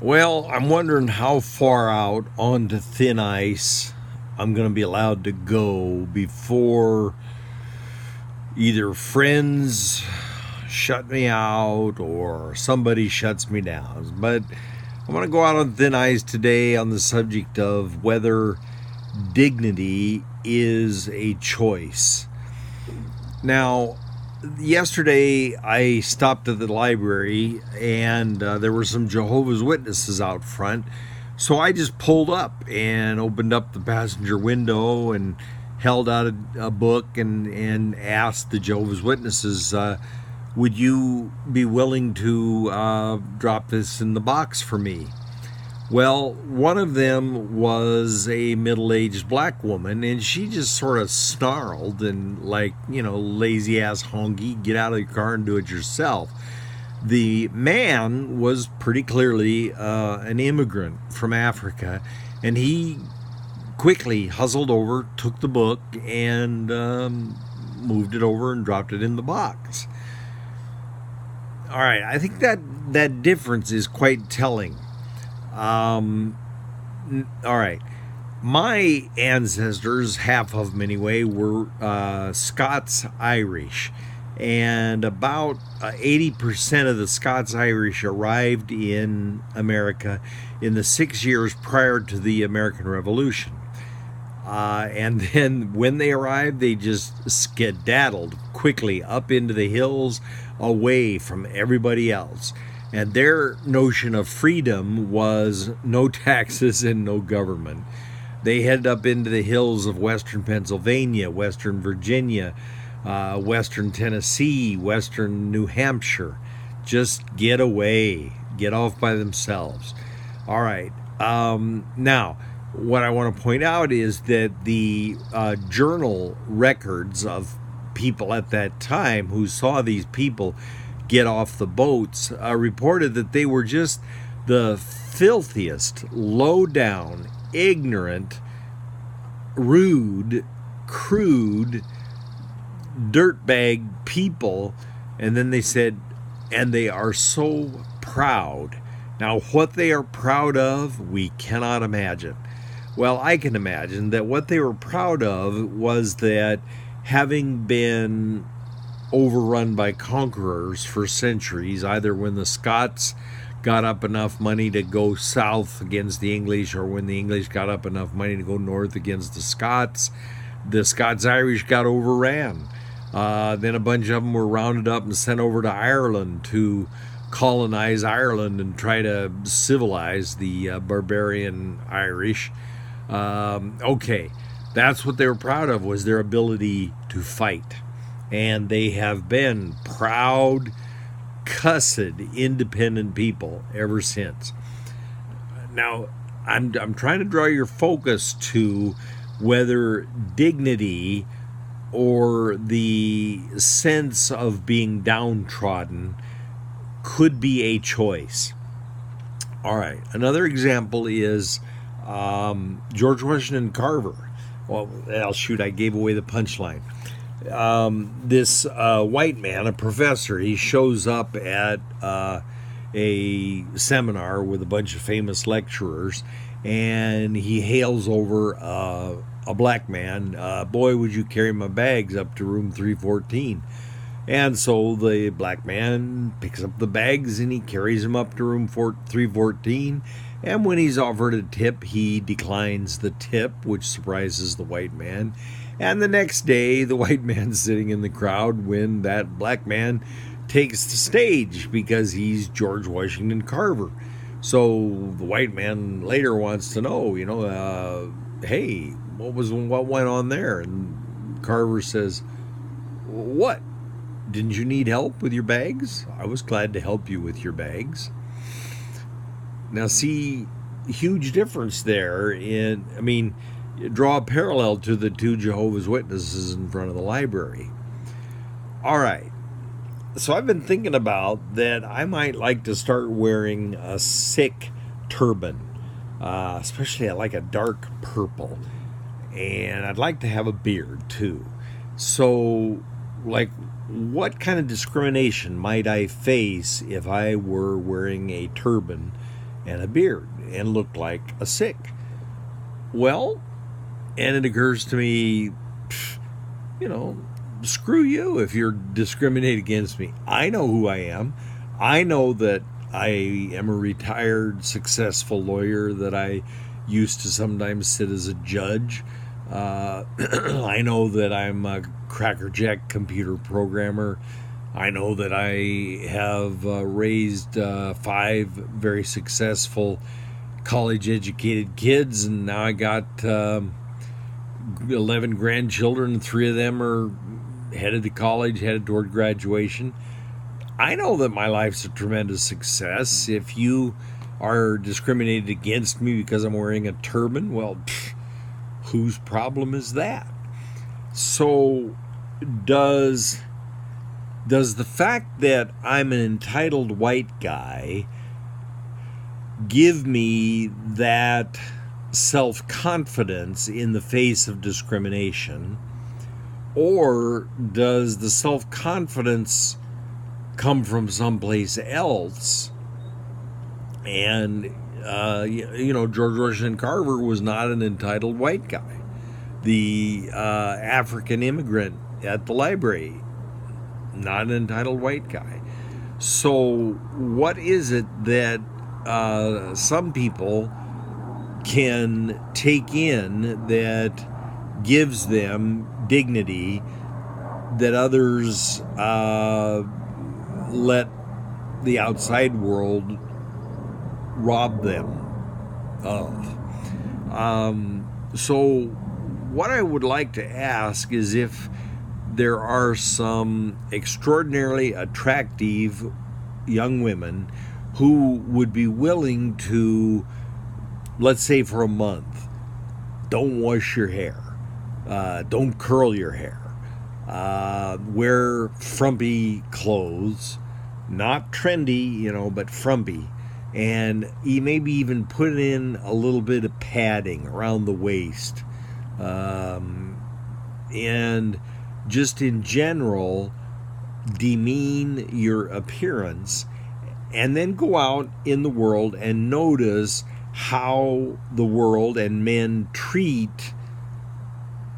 Well, I'm wondering how far out onto thin ice I'm going to be allowed to go before either friends shut me out or somebody shuts me down. But I'm going to go out on thin ice today on the subject of whether dignity is a choice. Now, yesterday I stopped at the library and there were some Jehovah's Witnesses out front. So I just pulled up and opened up the passenger window and held out a book and asked the Jehovah's Witnesses, would you be willing to drop this in the box for me? Well, one of them was a middle-aged black woman, and she just sort of snarled and like, lazy ass honky, get out of your car and do it yourself. The man was pretty clearly an immigrant from Africa, and he quickly hustled over, took the book, and moved it over and dropped it in the box. All right, I think that difference is quite telling. All right. My ancestors, half of them anyway, were Scots-Irish. And about 80% of the Scots-Irish arrived in America in the 6 years prior to the American Revolution. And then when they arrived, they just skedaddled quickly up into the hills away from everybody else. And their notion of freedom was no taxes and no government. They headed up into the hills of western Pennsylvania, western Virginia, western Tennessee, western New Hampshire. Just get away, get off by themselves. All right. Now, what I want to point out is that the journal records of people at that time who saw these people get off the boats reported that they were just the filthiest, low-down, ignorant, rude, crude, dirtbag people. And then they said, and they are so proud. Now, what they are proud of, we cannot imagine. Well, I can imagine that what they were proud of was that having been overrun by conquerors for centuries, either when the Scots got up enough money to go south against the English or when the English got up enough money to go north against the Scots-Irish got overran. Then a bunch of them were rounded up and sent over to Ireland to colonize Ireland and try to civilize the barbarian Irish. Okay, that's what they were proud of, was their ability to fight. And they have been proud, cussed, independent people ever since. Now, I'm trying to draw your focus to whether dignity or the sense of being downtrodden could be a choice. All right, another example is George Washington Carver. Well, shoot, I gave away the punchline. This white man, a professor, he shows up at a seminar with a bunch of famous lecturers, and he hails over a black man. Boy, would you carry my bags up to room 314? And so the black man picks up the bags and he carries them up to room 314. And when he's offered a tip, he declines the tip, which surprises the white man. And the next day, the white man's sitting in the crowd when that black man takes the stage because he's George Washington Carver. So the white man later wants to know, hey, what went on there? And Carver says, what? Didn't you need help with your bags? I was glad to help you with your bags. Now, see, huge difference there. Draw a parallel to the two Jehovah's Witnesses in front of the library. All right. So I've been thinking about that I might like to start wearing a Sikh turban. Especially I like a dark purple. And I'd like to have a beard, too. So, what kind of discrimination might I face if I were wearing a turban and a beard and looked like a Sikh. Well, and it occurs to me, you know, screw you if you're discriminating against me. I know who I am. I know that I am a retired, successful lawyer, that I used to sometimes sit as a judge. I know that I'm a crackerjack computer programmer. I know that I have raised 5 very successful college-educated kids, and now I got 11 grandchildren. 3 of them are headed to college, headed toward graduation. I know that my life's a tremendous success. If you are discriminated against me because I'm wearing a turban, well, whose problem is that? So does the fact that I'm an entitled white guy give me that self-confidence in the face of discrimination, or does the self-confidence come from someplace else? And George Washington Carver was not an entitled white guy. The African immigrant at the library, not an entitled white guy. So what is it that some people can take in that gives them dignity that others let the outside world rob them of? So what I would like to ask is if there are some extraordinarily attractive young women who would be willing to, let's say for a month, don't wash your hair, don't curl your hair, wear frumpy clothes, not trendy, but frumpy, and maybe even put in a little bit of padding around the waist, and just in general demean your appearance, and then go out in the world and notice how the world and men treat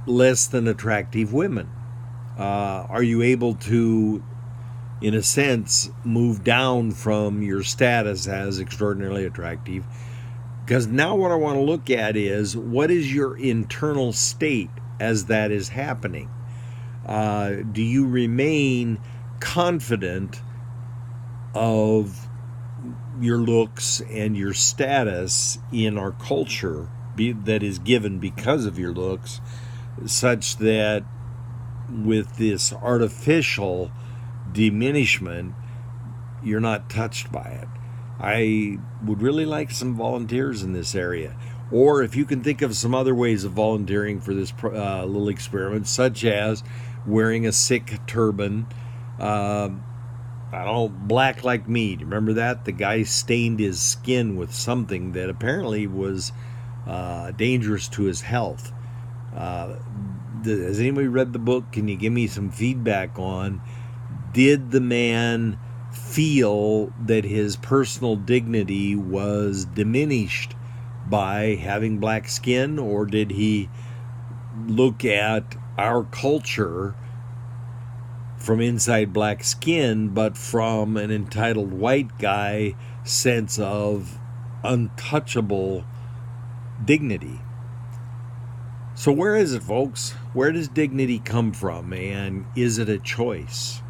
less than attractive women. Are you able to, in a sense, move down from your status as extraordinarily attractive? Because now what I want to look at is, what is your internal state as that is happening? Do you remain confident of your looks and your status in our culture that is given because of your looks, such that with this artificial diminishment, you're not touched by it? I would really like some volunteers in this area. Or if you can think of some other ways of volunteering for this little experiment, such as wearing a Sikh turban, black like me. Do you remember that? The guy stained his skin with something that apparently was dangerous to his health. Has anybody read the book? Can you give me some feedback on, did the man feel that his personal dignity was diminished by having black skin, or did he look at our culture from inside black skin, but from an entitled white guy sense of untouchable dignity? So where is it, folks? Where does dignity come from, and is it a choice?